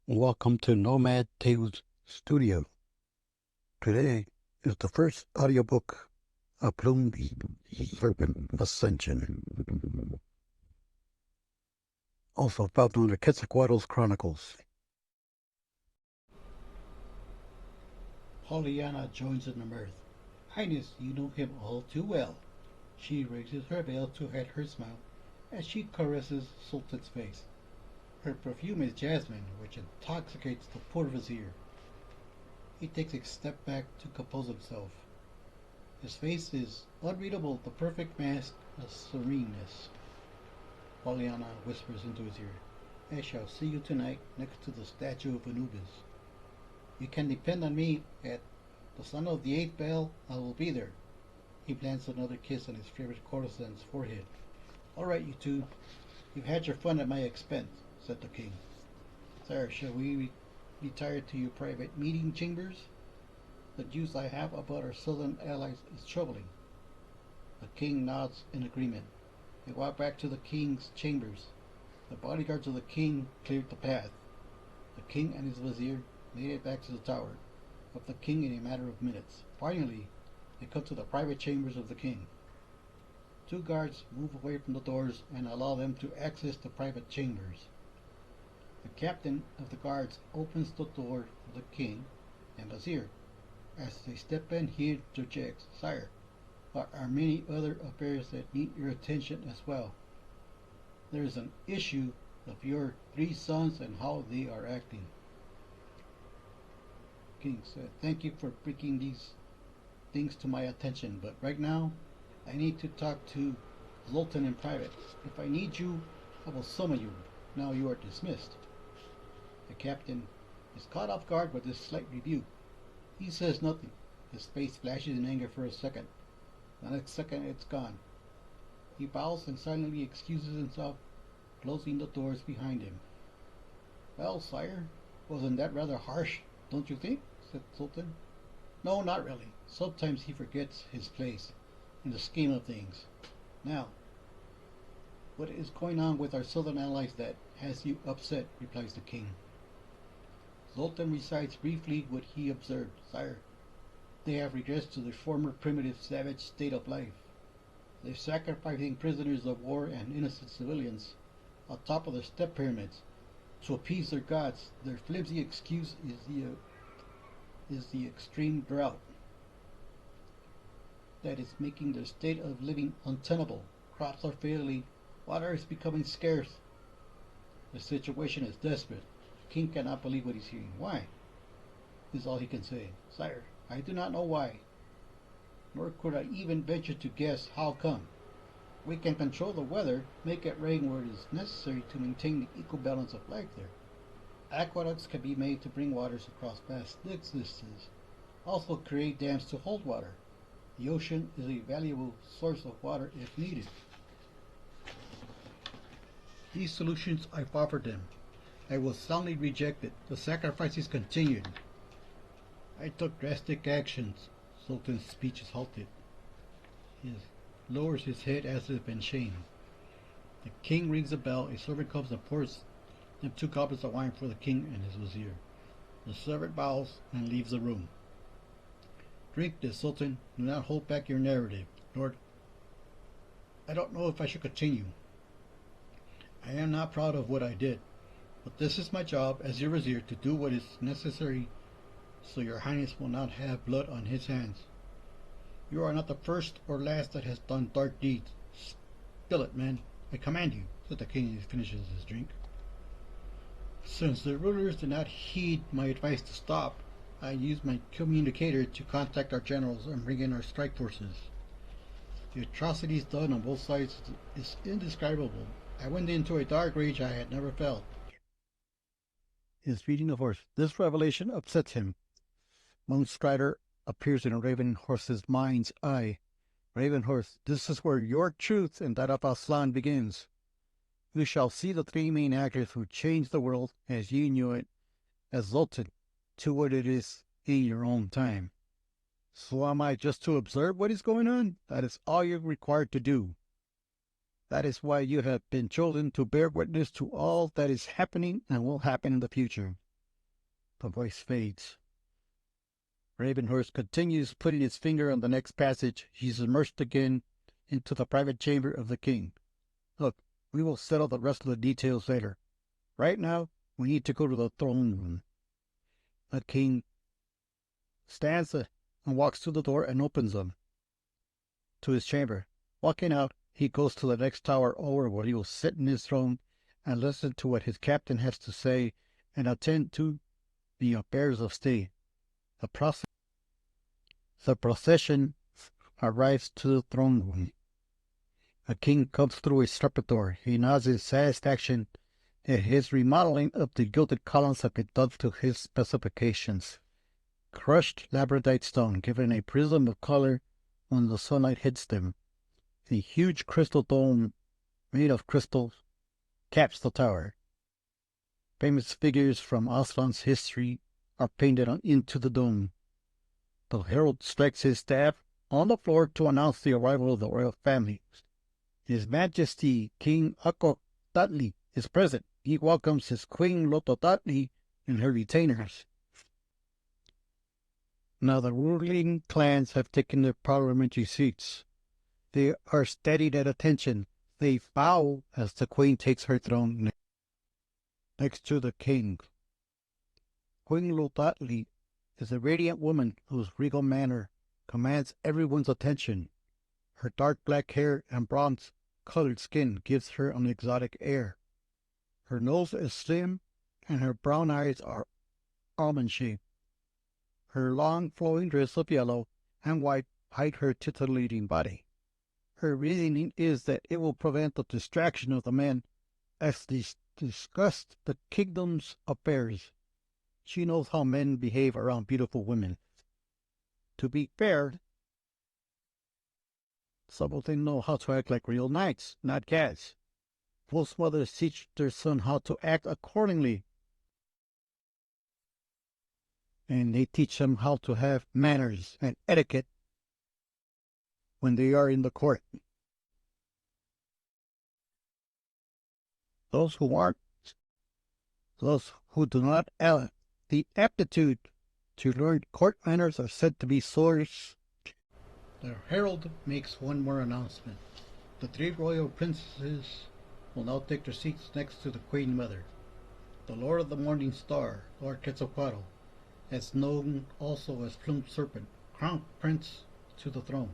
Welcome to Nomad Tales Studio. Today is the first audiobook of Plumed Serpent, Ascension. Also found under Quetzalcoatl's Chronicles. Pollyanna joins in the mirth. Highness, you know him all too well. She raises her veil to hide her smile as she caresses Sultan's face. Her perfume is jasmine, which intoxicates the poor vizier. He takes a step back to compose himself. His face is unreadable, the perfect mask of sereneness. Pollyanna whispers into his ear, I shall see you tonight next to the statue of Anubis. You can depend on me. At the sound of the 8th bell, I will be there. He plants another kiss on his favorite courtesan's forehead. All right, you two. You've had your fun at my expense, said the king. Sire, shall we retire to your private meeting chambers? The news I have about our southern allies is troubling. The king nods in agreement. They walk back to the king's chambers. The bodyguards of the king cleared the path. The king and his vizier made it back to the tower of the king in a matter of minutes. Finally, they come to the private chambers of the king. 2 guards move away from the doors and allow them to access the private chambers. The captain of the guards opens the door for the king and vizier. As they step in, he interjects, Sire, there are many other affairs that need your attention as well. There is an issue of your 3 sons and how they are acting. King said, thank you for bringing these things to my attention, but right now I need to talk to Zoltan in private. If I need you, I will summon you. Now you are dismissed. The captain is caught off guard with this slight rebuke. He says nothing. His face flashes in anger for a second. The next second it's gone. He bows and silently excuses himself, closing the doors behind him. Well, sire, wasn't that rather harsh, don't you think? Said Sultan. No, not really. Sometimes he forgets his place in the scheme of things. Now, what is going on with our southern allies that has you upset? Replies the king. Zoltan recites briefly what he observed. Sire, they have regressed to their former primitive savage state of life. They're sacrificing prisoners of war and innocent civilians on top of their step pyramids to appease their gods. Their flimsy excuse is the extreme drought that is making their state of living untenable. Crops are failing, water is becoming scarce. The situation is desperate. The king cannot believe what he's hearing. Why? Is all he can say. Sire, I do not know why, nor could I even venture to guess how come. We can control the weather, make it rain where it is necessary to maintain the equal balance of life there. Aqueducts can be made to bring waters across vast distances, also create dams to hold water. The ocean is a valuable source of water if needed. These solutions I've offered them. I was soundly rejected. The sacrifices continued. I took drastic actions. Sultan's speech is halted. He lowers his head as if in shame. The king rings a bell. A servant comes and pours them 2 goblets of wine for the king and his vizier. The servant bows and leaves the room. Drink this, Sultan. Do not hold back your narrative. Lord, I don't know if I should continue. I am not proud of what I did, but this is my job as your vizier to do what is necessary so your highness will not have blood on his hands. You are not the first or last that has done dark deeds. Spill it, man. I command you, said the king as he finishes his drink. Since the rulers did not heed my advice to stop, I used my communicator to contact our generals and bring in our strike forces. The atrocities done on both sides is indescribable. I went into a dark rage I had never felt. Is reading the horse. This revelation upsets him. Moonstrider appears in Ravenhorse's mind's eye. Ravenhorse, this is where your truth and that of Aslan begins. You shall see the three main actors who changed the world as you knew it, as Zoltan, to what it is in your own time. So am I just to observe what is going on? That is all you're required to do. That is why you have been chosen to bear witness to all that is happening and will happen in the future. The voice fades. Ravenhurst continues putting his finger on the next passage. He's immersed again into the private chamber of the king. Look, we will settle the rest of the details later. Right now, we need to go to the throne room. The king stands and walks to the door and opens them. To his chamber. Walking out, he goes to the next tower over where he will sit in his throne and listen to what his captain has to say and attend to the affairs of state. The procession arrives to the throne room. A king comes through a serpent door. He nods in satisfaction that his remodeling of the gilded columns have been done to his specifications. Crushed labradorite stone, given a prism of color when the sunlight hits them. A huge crystal dome made of crystals caps the tower. Famous figures from Aslan's history are painted into the dome. The herald strikes his staff on the floor to announce the arrival of the royal family. His Majesty King Akotatli is present. He welcomes his Queen Lototatli and her retainers. Now the ruling clans have taken their parliamentary seats. They are steadied at attention. They bow as the queen takes her throne next to the king. Queen Lotatli is a radiant woman whose regal manner commands everyone's attention. Her dark black hair and bronze-colored skin gives her an exotic air. Her nose is slim, and her brown eyes are almond-shaped. Her long flowing dress of yellow and white hide her titillating body. Her reasoning is that it will prevent the distraction of the men as they discuss the kingdom's affairs. She knows how men behave around beautiful women. To be fair, some of them know how to act like real knights, not cats. Most mothers teach their son how to act accordingly, and they teach them how to have manners and etiquette when they are in the court. Those who do not have the aptitude to learn court manners are said to be swords. The herald makes one more announcement. The three royal princesses will now take their seats next to the Queen Mother. The Lord of the Morning Star, Lord Quetzalcoatl, as known also as Plumed Serpent, crowned prince to the throne.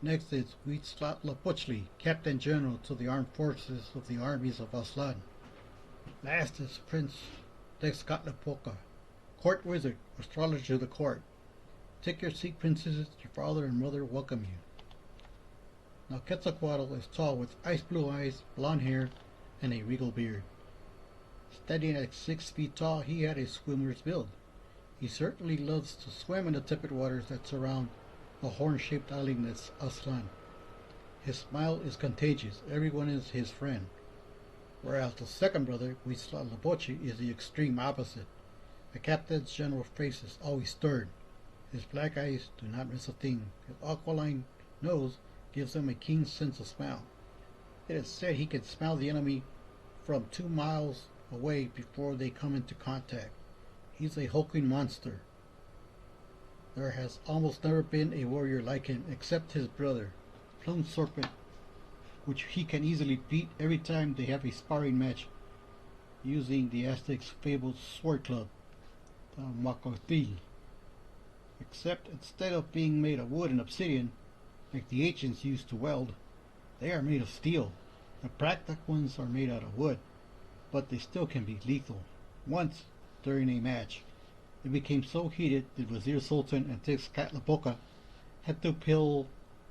Next is Huitzilopochtli, Captain General to the armed forces of the armies of Aslan. Last is Prince Texcatlipoca, court wizard, astrologer of the court. Take your seat, princesses. Your father and mother welcome you. Now Quetzalcoatl is tall with ice blue eyes, blonde hair, and a regal beard. Standing at 6 feet tall, he had a swimmer's build. He certainly loves to swim in the tepid waters that surround the horn-shaped island that's Aslan. His smile is contagious. Everyone is his friend. Whereas the second brother, Huitzilopochtli, is the extreme opposite. The captain's general face is always stern. His black eyes do not miss a thing. His aquiline nose gives him a keen sense of smell. It is said he can smell the enemy from 2 miles away before they come into contact. He's a hulking monster. There has almost never been a warrior like him except his brother, Plumed Serpent, which he can easily beat every time they have a sparring match using the Aztecs' fabled sword club, the Macotil. Except instead of being made of wood and obsidian, like the ancients used to weld, they are made of steel. The practical ones are made out of wood, but they still can be lethal. Once, during a match, it became so heated that Wazir Sultan and Tezcatlipoca had to pull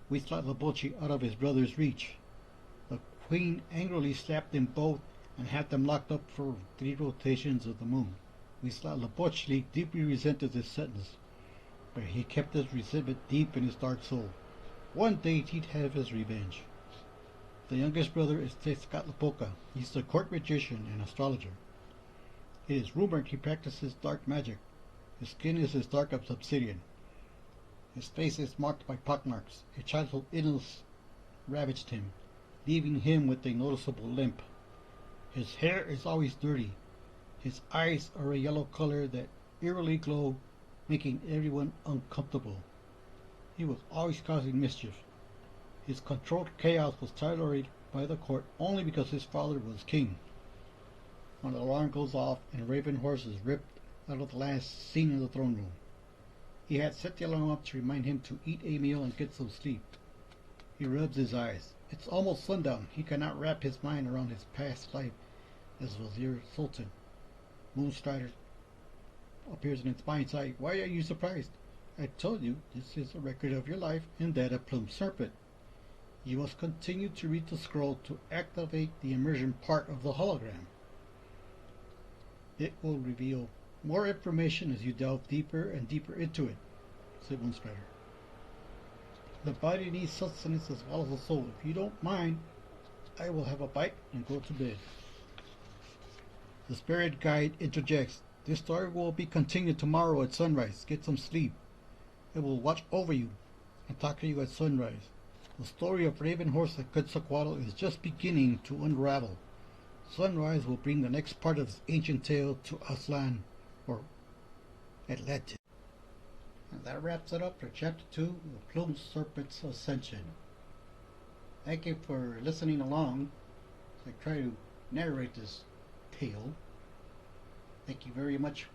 Huitzilopochtli out of his brother's reach. The queen angrily slapped them both and had them locked up for 3 rotations of the moon. Huitzilopochtli deeply resented this sentence, but he kept his resentment deep in his dark soul. One day he'd have his revenge. The youngest brother is Tezcatlipoca. He's the court magician and astrologer. It is rumored he practices dark magic. His skin is as dark as obsidian. His face is marked by pockmarks. A childhood illness ravaged him, leaving him with a noticeable limp. His hair is always dirty. His eyes are a yellow color that eerily glow, making everyone uncomfortable. He was always causing mischief. His controlled chaos was tolerated by the court only because his father was king. When the alarm goes off and Raven Horse is ripped out of the last scene in the throne room. He had set the alarm up to remind him to eat a meal and get some sleep. He rubs his eyes. It's almost sundown. He cannot wrap his mind around his past life as Wazir Sultan. Moonstrider appears in his mind's eye. Why are you surprised? I told you this is a record of your life and that of Plumed Serpent. You must continue to read the scroll to activate the immersion part of the hologram. It will reveal more information as you delve deeper and deeper into it, said Moonstrider. The body needs sustenance as well as the soul. If you don't mind, I will have a bite and go to bed. The spirit guide interjects. This story will be continued tomorrow at sunrise. Get some sleep. It will watch over you and talk to you at sunrise. The story of Raven Horse and Quetzalcoatl is just beginning to unravel. Sunrise will bring the next part of this ancient tale to Aslan, or Atlantis. And that wraps it up for Chapter 2 of Plumed Serpent's Ascension. Thank you for listening along as I try to narrate this tale. Thank you very much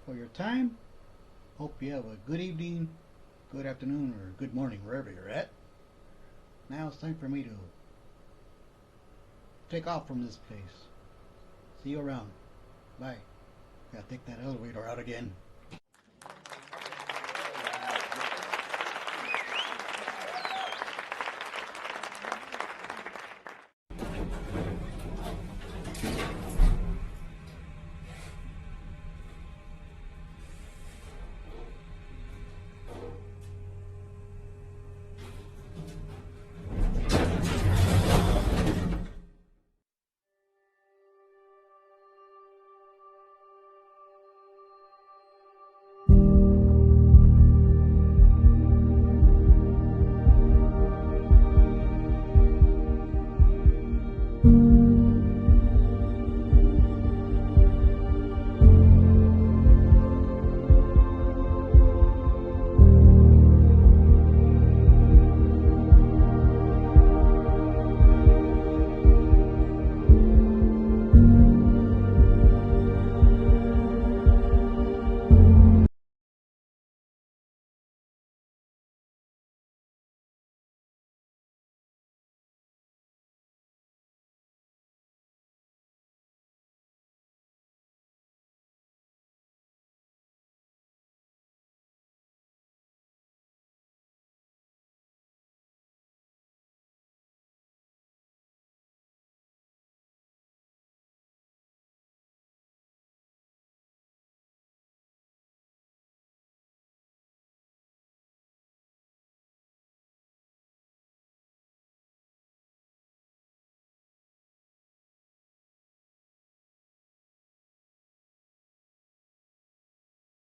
for your time. Hope you have a good evening, good afternoon, or good morning, wherever you're at. Now it's time for me to take off from this place. See you around. Bye. Gotta take that elevator out again.